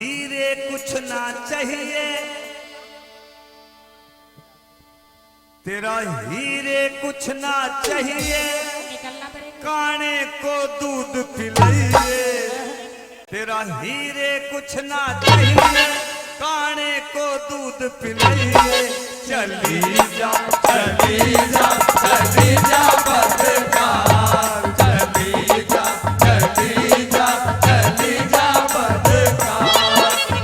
हीरे कुछ ना चाहिए तेरा, हीरे कुछ ना चाहिए, काने को दूध पिलाइए। तेरा हीरे कुछ ना चाहिए, काने को दूध पिलाइए। चली जा चली जा चली जा बदकार, चली जा चली जा चली जा बदकार।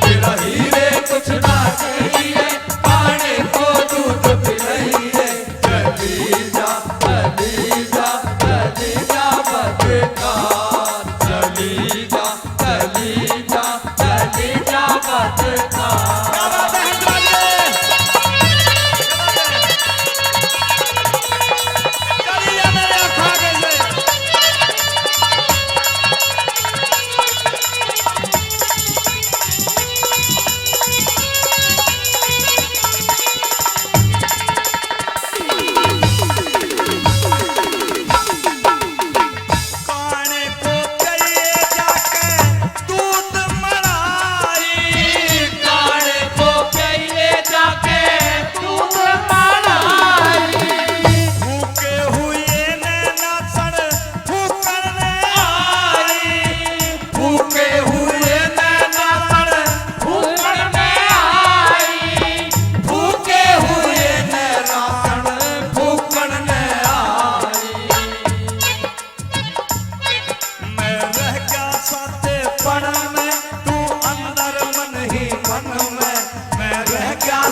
तेरा हीरे कुछ ना चाहिए, काने को दूध पिलाइए। चली जा चली जा चली जा बदकार, चली जा चली जा चली जा बदकार।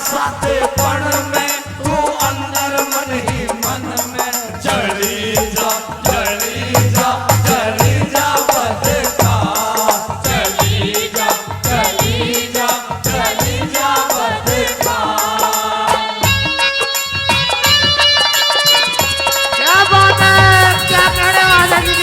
साथे पण में तू अंदर मन ही मन में। चली जा चली जा चली जा बदकार, चली जा चली जा चली जा बदकार। क्या बात है, क्या कहने वाले जी।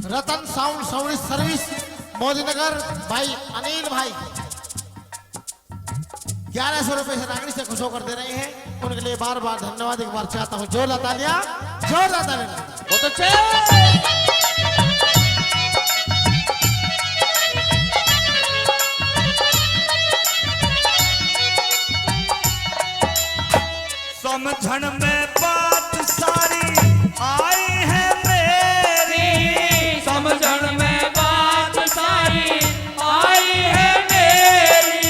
रतन साउंड सर्विस मोदीनगर भाई अनिल भाई 1100 रुपए से नागरिक से खुश होकर दे रहे हैं। उनके लिए बार बार धन्यवाद एक बार चाहता हूँ। जोरदार तालियां, जोरदार तालियां। बहुत अच्छे। समझण में बात सारी आई है मेरी, समझण में बात सारी आई है मेरी।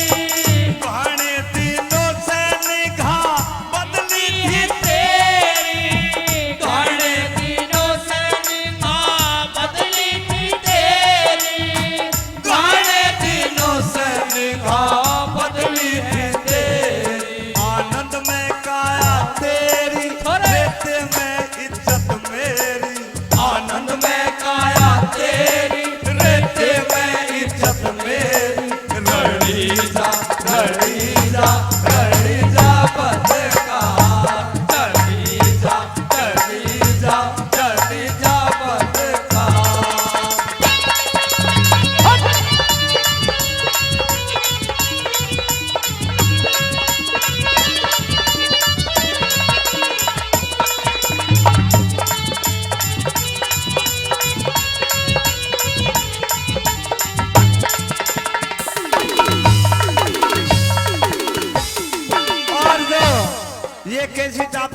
घने दिनों से निगाह बदली थी तेरी, घने दिनों से निगाह बदली थी तेरी, घने दिनों से निगाह बदली थी तेरी। आनंद में काया तेरी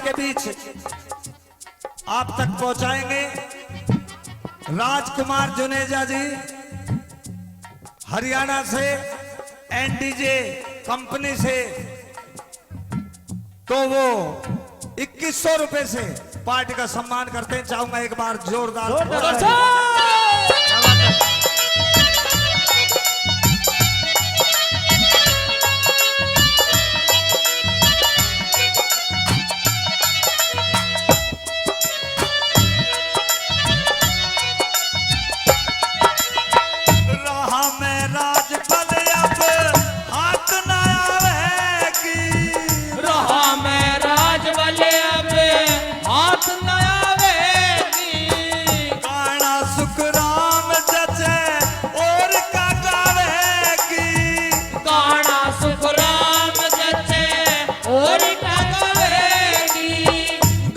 आपके बीच आप तक पहुंचाएंगे राजकुमार जुनेजा जी, हरियाणा से एनडीजे कंपनी से। तो वो 2100 रुपए से पार्टी का सम्मान करते हैं। चाहूंगा एक बार जोरदार रहा मैं राजपद अब हाथ न आवेगी, रहा मैं राजबल अब हाथ न आवेगी। गाना सुख राम जचे और का गावेगी, गाना सुख राम जचे और का गावेगी।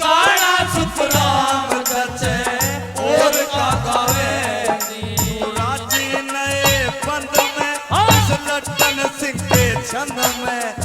गाना सुख राम जचे और का गावेगी। राजी नए बंद में इस लट्टन सिंह के छंद में